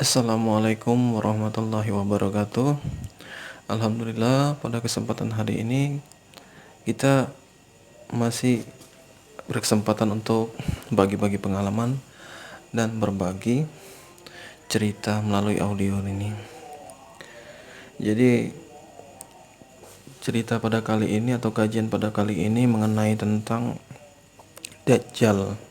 Assalamualaikum warahmatullahi wabarakatuh. Alhamdulillah, pada kesempatan hari ini kita masih berkesempatan untuk bagi-bagi pengalaman dan berbagi cerita melalui audio ini. Jadi cerita pada kali ini atau kajian pada kali ini mengenai tentang Dajjal.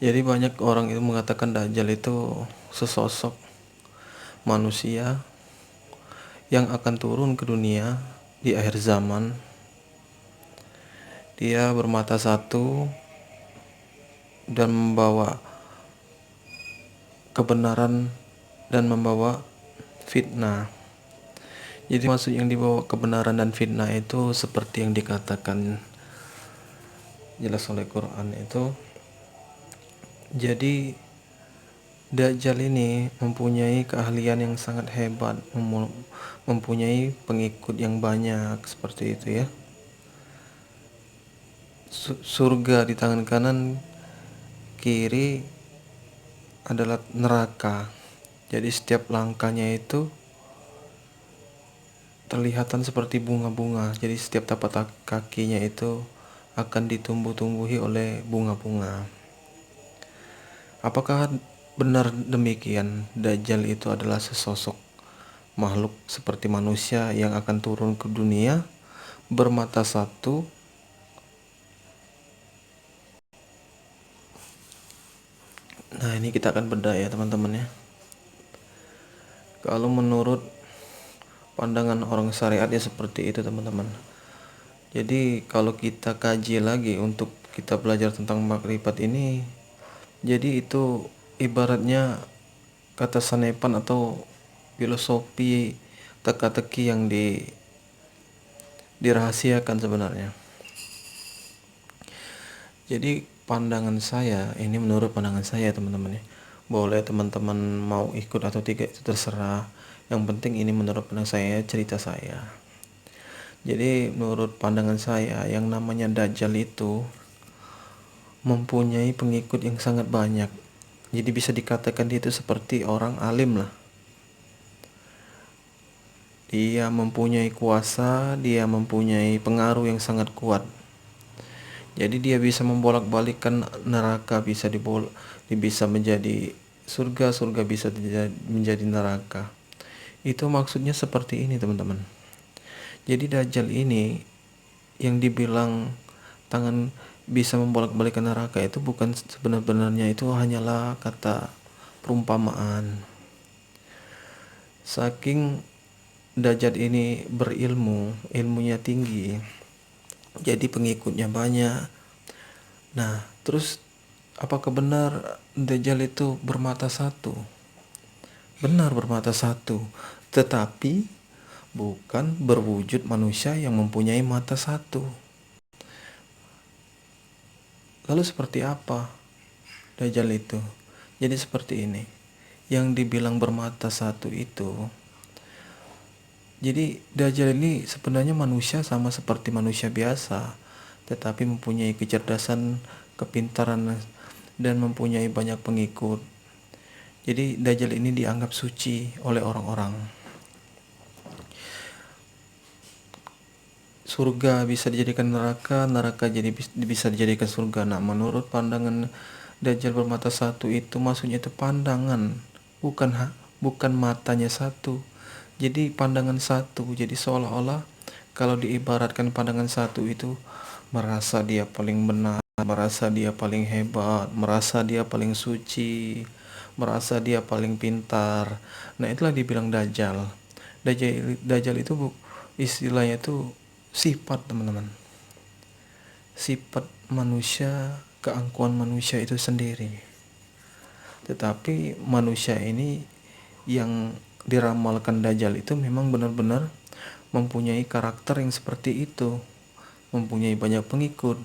Jadi banyak orang itu mengatakan Dajjal itu sesosok manusia yang akan turun ke dunia di akhir zaman. Dia bermata satu dan membawa kebenaran dan membawa fitnah. Jadi maksud yang dibawa kebenaran dan fitnah itu seperti yang dikatakan jelas oleh Quran itu. Jadi Dajjal ini mempunyai keahlian yang sangat hebat, mempunyai pengikut yang banyak seperti itu ya. Surga di tangan kanan, kiri adalah neraka. Jadi setiap langkahnya itu terlihatan seperti bunga-bunga. Jadi setiap tapak kakinya itu akan ditumbuh-tumbuhi oleh bunga-bunga. Apakah benar demikian? Dajjal itu adalah sesosok makhluk seperti manusia yang akan turun ke dunia bermata satu. Nah, ini kita akan bedah ya teman-teman ya. Kalau menurut pandangan orang syariat ya seperti itu teman-teman. Jadi kalau kita kaji lagi untuk kita belajar tentang makrifat ini, jadi itu ibaratnya kata sanepan atau filosofi teka-teki yang dirahasiakan sebenarnya. Jadi pandangan saya, ini menurut pandangan saya teman-teman ya. Boleh teman-teman mau ikut atau tidak itu terserah. Yang penting ini menurut pandangan saya, cerita saya. Jadi menurut pandangan saya yang namanya Dajjal itu mempunyai pengikut yang sangat banyak. Jadi bisa dikatakan dia itu seperti orang alim lah. Dia mempunyai kuasa, dia mempunyai pengaruh yang sangat kuat. Jadi dia bisa membolak-balikkan neraka, bisa menjadi surga, surga bisa menjadi neraka. Itu maksudnya seperti ini teman-teman. Jadi Dajjal ini yang dibilang tangan bisa membolak-balikkan neraka itu bukan sebenarnya, itu hanyalah kata perumpamaan. Saking Dajjal ini berilmu, ilmunya tinggi, jadi pengikutnya banyak. Nah, terus apakah benar Dajjal itu bermata satu? Benar bermata satu, tetapi bukan berwujud manusia yang mempunyai mata satu. Lalu seperti apa Dajjal itu? Jadi seperti ini. Yang dibilang bermata satu itu, jadi Dajjal ini sebenarnya manusia sama seperti manusia biasa, tetapi mempunyai kecerdasan, kepintaran, dan mempunyai banyak pengikut. Jadi Dajjal ini dianggap suci oleh orang-orang. Surga bisa dijadikan neraka, neraka bisa dijadikan surga. Nah, menurut pandangan Dajjal bermata satu itu maksudnya itu pandangan, bukan matanya satu. Jadi pandangan satu, jadi seolah-olah kalau diibaratkan pandangan satu itu merasa dia paling benar, merasa dia paling hebat, merasa dia paling suci, merasa dia paling pintar. Nah, itulah dibilang Dajjal. Dajjal itu istilahnya itu sifat teman-teman, sifat manusia, keangkuhan manusia itu sendiri. Tetapi manusia ini yang diramalkan Dajjal itu memang benar-benar mempunyai karakter yang seperti itu, mempunyai banyak pengikut.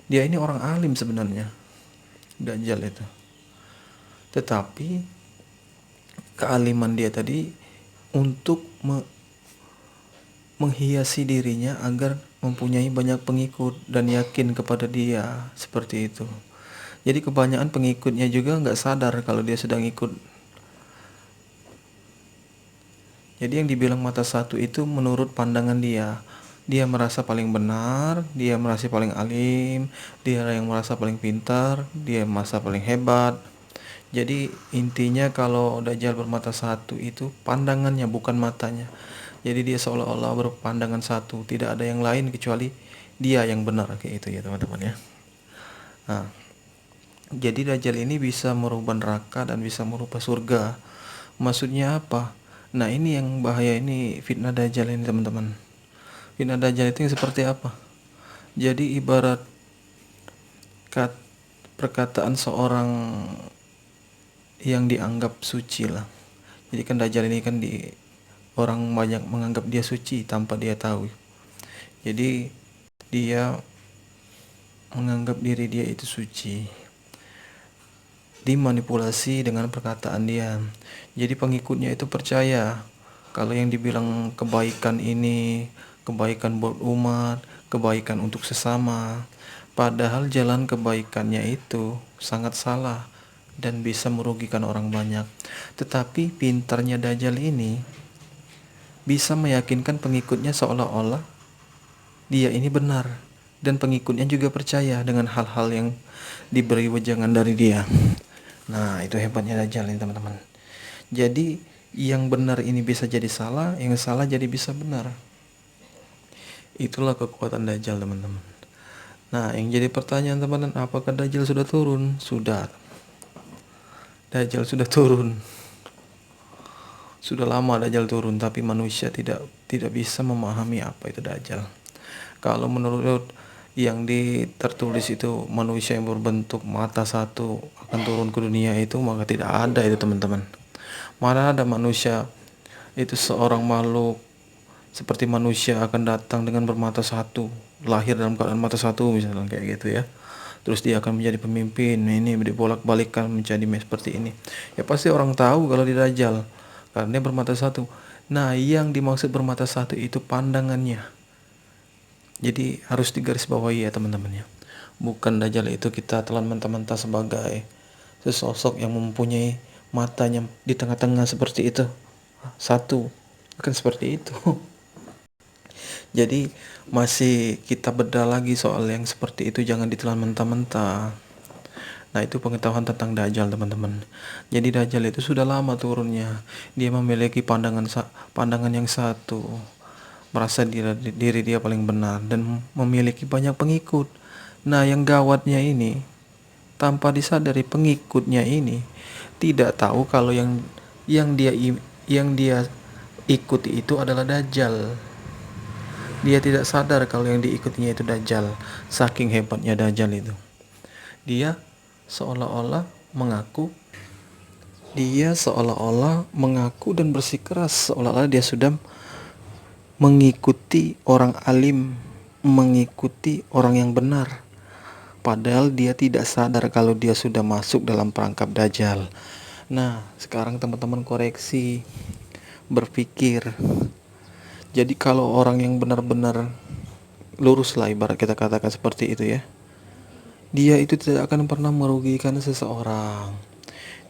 Dia ini orang alim sebenarnya, Dajjal itu. Tetapi kealiman dia tadi untuk menghiasi dirinya agar mempunyai banyak pengikut dan yakin kepada dia, seperti itu. Jadi kebanyakan pengikutnya juga nggak sadar kalau dia sedang ikut Jadi yang dibilang mata satu itu menurut pandangan dia. Dia merasa paling benar, dia merasa paling alim, dia yang merasa paling pintar, dia merasa paling hebat. Jadi intinya kalau Dajjal bermata satu itu pandangannya bukan matanya. Jadi dia seolah-olah berpandangan satu, tidak ada yang lain kecuali dia yang benar, kayak itu ya teman-teman ya. Nah, jadi Dajjal ini bisa merubah neraka dan bisa merubah surga. Maksudnya apa? Nah ini yang bahaya, ini fitnah Dajjal ini teman-teman. Fitnah Dajjal itu yang seperti apa? Jadi ibarat perkataan seorang yang dianggap suci lah. Jadi kan Dajjal ini kan orang banyak menganggap dia suci tanpa dia tahu. Jadi dia menganggap diri dia itu suci, dimanipulasi dengan perkataan dia. Jadi pengikutnya itu percaya kalau yang dibilang kebaikan ini, kebaikan buat umat, kebaikan untuk sesama, padahal jalan kebaikannya itu sangat salah dan bisa merugikan orang banyak. Tetapi pintarnya Dajjal ini bisa meyakinkan pengikutnya seolah-olah dia ini benar, dan pengikutnya juga percaya dengan hal-hal yang diberi wejangan dari dia. Nah itu hebatnya Dajjal ini teman-teman. Jadi yang benar ini bisa jadi salah, yang salah jadi bisa benar. Itulah kekuatan Dajjal teman-teman. Nah yang jadi pertanyaan teman-teman, apakah Dajjal sudah turun? Sudah. Dajjal sudah turun. Sudah lama Dajjal turun, tapi manusia tidak bisa memahami apa itu Dajjal. Kalau menurut yang tertulis itu manusia yang berbentuk mata satu akan turun ke dunia itu, maka tidak ada itu teman-teman. Mana ada manusia itu seorang makhluk seperti manusia akan datang dengan bermata satu, lahir dalam keadaan mata satu misalnya kayak gitu ya. Terus dia akan menjadi pemimpin, ini dibolak-balikkan menjadi seperti ini. Ya pasti orang tahu kalau dia Dajjal karena dia bermata satu. Nah yang dimaksud bermata satu itu pandangannya. Jadi harus digarisbawahi ya teman-teman ya. Bukan Dajjal itu kita telan mentah-mentah sebagai sesosok yang mempunyai matanya di tengah-tengah seperti itu. Satu, bukan seperti itu. Jadi masih kita bedah lagi soal yang seperti itu, jangan ditelan mentah-mentah. Nah itu pengetahuan tentang Dajjal teman-teman. Jadi Dajjal itu sudah lama turunnya. Dia memiliki pandangan yang satu, merasa diri dia paling benar dan memiliki banyak pengikut. Nah yang gawatnya ini, tanpa disadari pengikutnya ini tidak tahu kalau yang dia yang dia ikuti itu adalah Dajjal. Dia tidak sadar kalau yang diikutinya itu Dajjal. Saking hebatnya Dajjal itu, dia seolah-olah mengaku dan bersikeras seolah-olah dia sudah mengikuti orang alim, mengikuti orang yang benar. Padahal dia tidak sadar kalau dia sudah masuk dalam perangkap Dajjal. Nah, sekarang teman-teman koreksi, berpikir. Jadi kalau orang yang benar-benar lurus lah, ibarat kita katakan seperti itu ya, dia itu tidak akan pernah merugikan seseorang.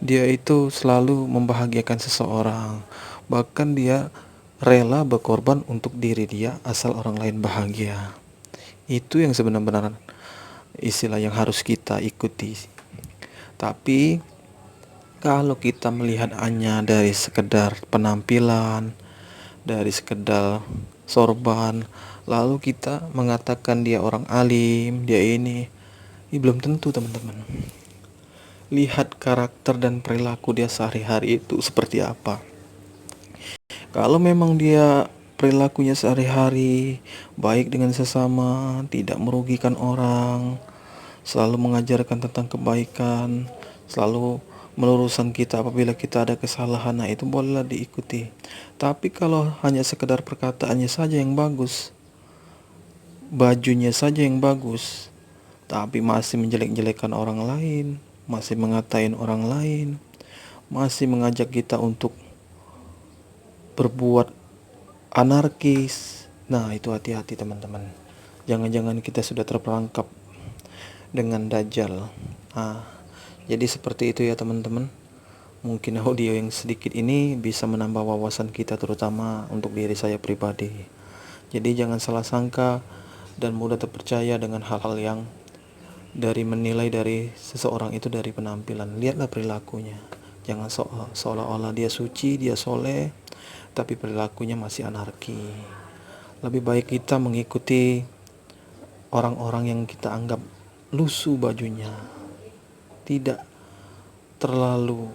Dia itu selalu membahagiakan seseorang. Bahkan dia rela berkorban untuk diri dia asal orang lain bahagia. Itu yang sebenarnya istilah yang harus kita ikuti. Tapi kalau kita melihat hanya dari sekedar penampilan, dari sekedar sorban, lalu kita mengatakan dia orang alim, dia ini belum tentu teman-teman. Lihat karakter dan perilaku dia sehari-hari itu seperti apa. Kalau memang dia perilakunya sehari-hari baik dengan sesama, tidak merugikan orang, selalu mengajarkan tentang kebaikan, selalu meluruskan kita apabila kita ada kesalahan, nah itu bolehlah diikuti. Tapi kalau hanya sekedar perkataannya saja yang bagus, bajunya saja yang bagus, tapi masih menjelek-jelekan orang lain, masih mengatain orang lain, masih mengajak kita untuk berbuat anarkis, nah itu hati-hati teman-teman. Jangan-jangan kita sudah terperangkap dengan Dajjal. Nah, jadi seperti itu ya teman-teman. mungkin audio yang sedikit ini bisa menambah wawasan kita, terutama untuk diri saya pribadi. Jadi jangan salah sangka dan mudah terpercaya dengan hal-hal yang menilai dari seseorang itu dari penampilan. Lihatlah perilakunya. Jangan seolah-olah dia suci, dia soleh, tapi perilakunya masih anarki. Lebih baik kita mengikuti orang-orang yang kita anggap lusuh bajunya, tidak terlalu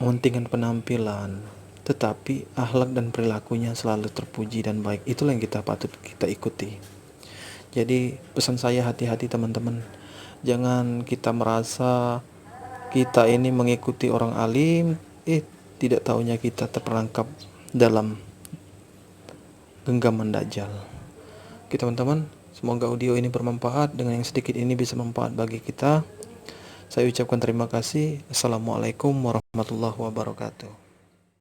mementingkan penampilan, tetapi akhlak dan perilakunya selalu terpuji dan baik. Itulah yang patut kita ikuti. Jadi pesan saya, hati-hati teman-teman. Jangan kita merasa kita ini mengikuti orang alim, tidak taunya kita terperangkap dalam genggaman dajjal. Oke teman-teman, semoga audio ini bermanfaat. Dengan yang sedikit ini bisa bermanfaat bagi kita. Saya ucapkan terima kasih. Assalamualaikum warahmatullahi wabarakatuh.